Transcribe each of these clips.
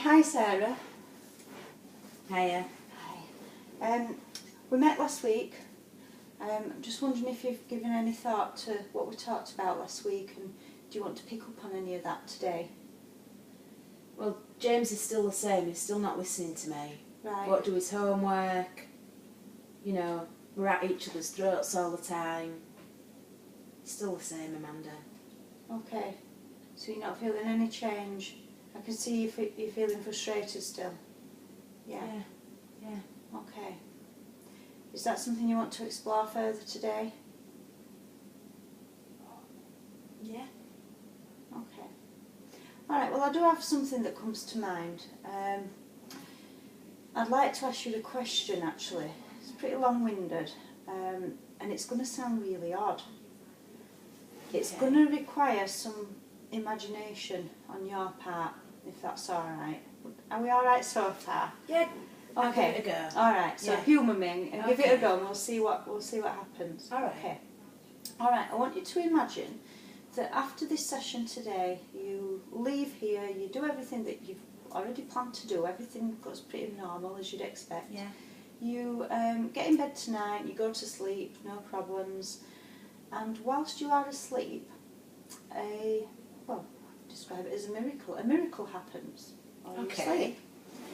hi Sarah. Hiya. Hi. We met last week. I'm just wondering if you've given any thought to what we talked about last week, and do you want to pick up on any of that today? Well, James is still the same. He's still not listening to me. Right. Won't do his homework. You know, we're at each other's throats all the time. Still the same, Amanda. Okay. So you're not feeling any change? I can see you're feeling frustrated still. Yeah. Yeah. Okay. Is that something you want to explore further today? Yeah. Okay. Alright, well I do have something that comes to mind. I'd like to ask you a question actually. It's pretty long-winded and it's going to sound really odd. It's going to require some imagination on your part, if that's alright. Are we alright so far? Yeah. Okay. I'll give it a go. Alright, so humour me and give it a go and we'll see what happens. Alright. Okay. Alright, I want you to imagine that after this session today, you leave here, you do everything that you've already planned to do, everything goes pretty normal as you'd expect. Yeah. You get in bed tonight, you go to sleep, no problems, and whilst you are asleep, describe it as a miracle happens while you sleep.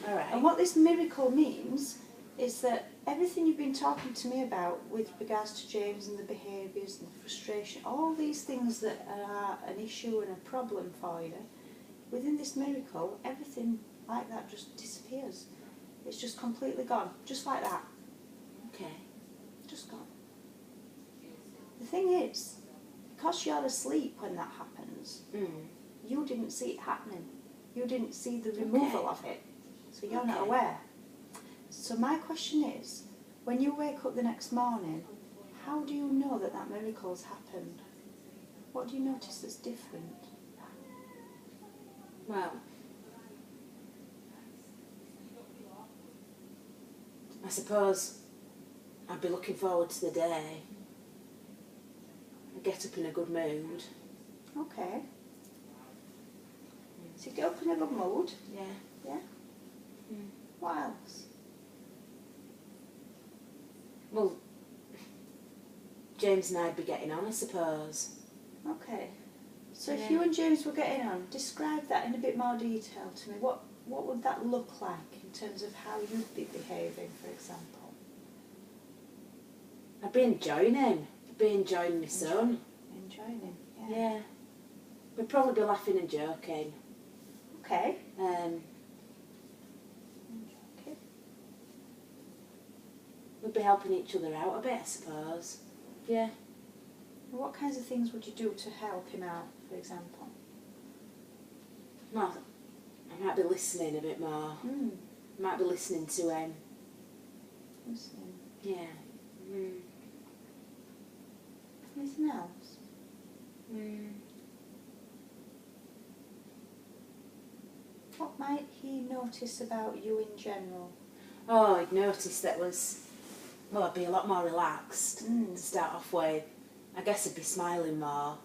Alright. And what this miracle means is that everything you've been talking to me about with regards to James and the behaviours and the frustration, all these things that are an issue and a problem for you, within this miracle, everything like that just disappears. It's just completely gone, just like that. Okay. Just gone. The thing is, because you're asleep when that happens, you didn't see it happening. You didn't see the removal of it. So you're not aware. So my question is, when you wake up the next morning, how do you know that that miracle's happened? What do you notice that's different? Well, I suppose I'd be looking forward to the day. I get up in a good mood. Okay. So you get up in a good mood. Yeah. Yeah? What else? Well, James and I'd be getting on, I suppose. Okay. So if you and James were getting on, describe that in a bit more detail to me. What would that look like in terms of how you'd be behaving, for example? I'd be enjoying him. I'd be enjoying my son. Enjoying him, Yeah. We'd probably be laughing and joking. Okay. Okay. We'd be helping each other out a bit, I suppose. Yeah. What kinds of things would you do to help him out, for example? Well, I might be listening a bit more. I might be listening to him. Listening. Yeah. Anything else? What might he notice about you in general? Oh, I'd noticed that I'd be a lot more relaxed to start off with. I guess I'd be smiling more.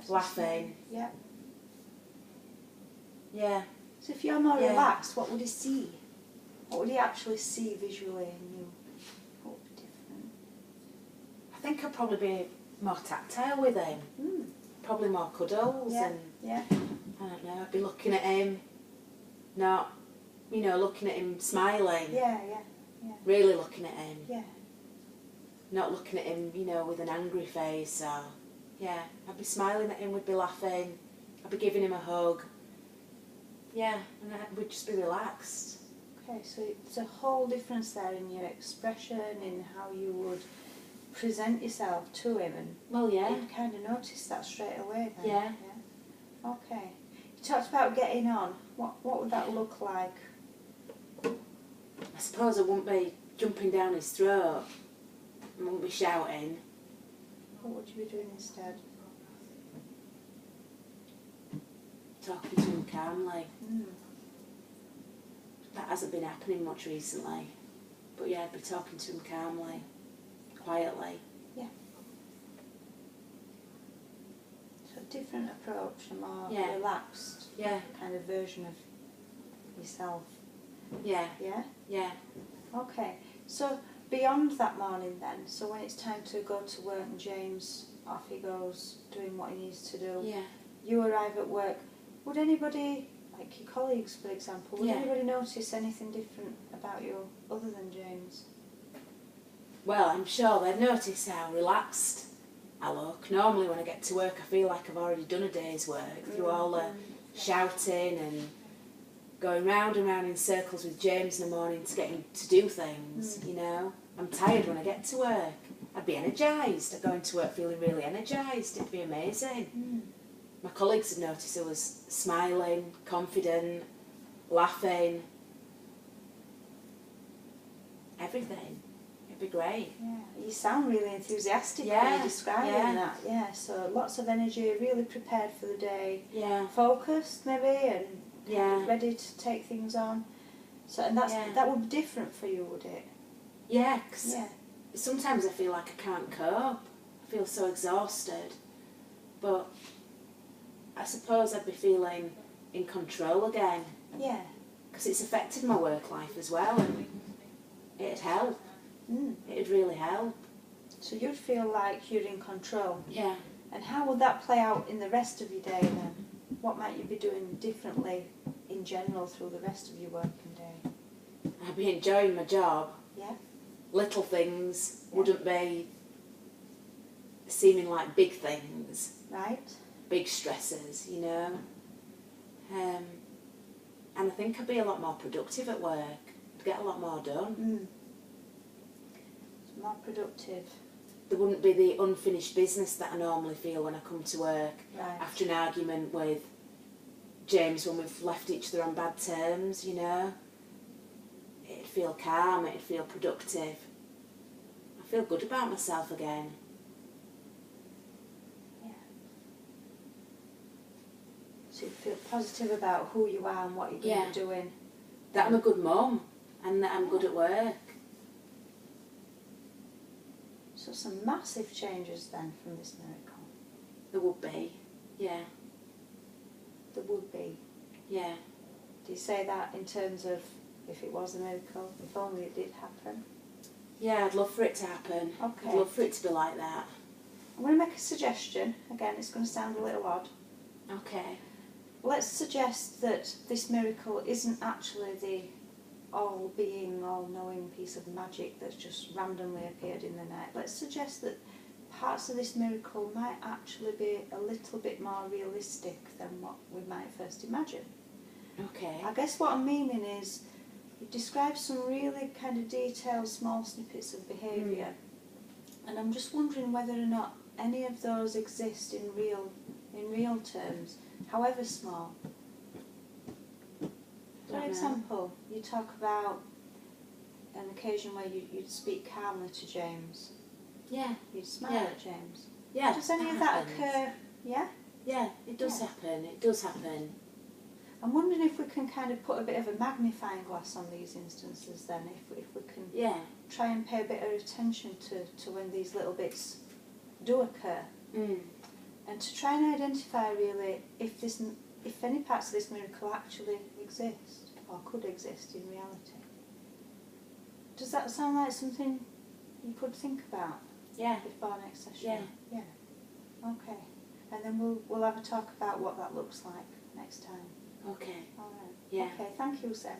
Laughing. Yeah. Yeah. So if you're more relaxed, what would he see? What would he actually see visually in you? What would be different? I think I'd probably be more tactile with him. Probably more cuddles and I don't know, I'd be looking at him, not, looking at him smiling. Yeah. Really looking at him. Yeah. Not looking at him, with an angry face or, I'd be smiling at him, we'd be laughing, I'd be giving him a hug. Yeah, and we'd just be relaxed. Okay, so it's a whole difference there in your expression, in how you would present yourself to him, and you'd kind of notice that straight away then. Yeah. Okay. You talked about getting on. What would that look like? I suppose I wouldn't be jumping down his throat. I wouldn't be shouting. What would you be doing instead? Talking to him calmly. That hasn't been happening much recently. But yeah, I'd be talking to him calmly, quietly. Yeah. different approach, a more relaxed kind of version of yourself. Yeah. Yeah? Yeah. Okay. So beyond that morning then, so when it's time to go to work and James, off he goes doing what he needs to do. Yeah. You arrive at work. Would anybody, like your colleagues for example, would anybody notice anything different about you other than James? Well, I'm sure they'd notice how relaxed I look. Normally when I get to work I feel like I've already done a day's work through all the shouting and going round and round in circles with James in the morning to get him to do things, you know. I'm tired when I get to work. I'd be energised. I'd go into work feeling really energised. It'd be amazing. My colleagues would notice I was smiling, confident, laughing. Everything. It'd be great. Yeah, you sound really enthusiastic when you're describing that. Yeah, so lots of energy, really prepared for the day. Yeah. Focused maybe and ready to take things on. So and that would be different for you, would it? Yeah, because sometimes I feel like I can't cope. I feel so exhausted. But I suppose I'd be feeling in control again. Yeah. Because it's affected my work life as well, and it'd help. It'd really help. So you'd feel like you're in control. Yeah. And how would that play out in the rest of your day then? What might you be doing differently in general through the rest of your working day? I'd be enjoying my job. Yeah. Little things wouldn't be seeming like big things. Right. Big stresses, you know. And I think I'd be a lot more productive at work. I'd get a lot more done. It's more productive. There wouldn't be the unfinished business that I normally feel when I come to work after an argument with James when we've left each other on bad terms, you know. It'd feel calm, it'd feel productive. I feel good about myself again. Yeah. So you feel positive about who you are and what you're going to be doing. That I'm a good mum and that I'm good at work. So some massive changes then from this miracle. There would be, yeah. There would be. Yeah. Do you say that in terms of if it was a miracle, if only it did happen? Yeah, I'd love for it to happen. Okay. I'd love for it to be like that. I'm going to make a suggestion. Again, it's going to sound a little odd. Okay. Let's suggest that this miracle isn't actually the all-being, all-knowing piece of magic that's just randomly appeared in the night. Let's suggest that parts of this miracle might actually be a little bit more realistic than what we might first imagine. Okay. I guess what I'm meaning is you describe some really kind of detailed small snippets of behaviour and I'm just wondering whether or not any of those exist in real terms, however small. For example, you talk about an occasion where you'd speak calmly to James. Yeah. You'd smile at James. Yeah. Does any of that occur? Yeah? Yeah, it does happen. It does happen. I'm wondering if we can kind of put a bit of a magnifying glass on these instances then, if we can try and pay a bit of attention to when these little bits do occur. And to try and identify really if any parts of this miracle actually exist or could exist in reality. Does that sound like something you could think about? Yeah. Before next session? Yeah. Yeah. Okay. And then we'll have a talk about what that looks like next time. Okay. All right. Yeah. Okay, thank you, Sarah.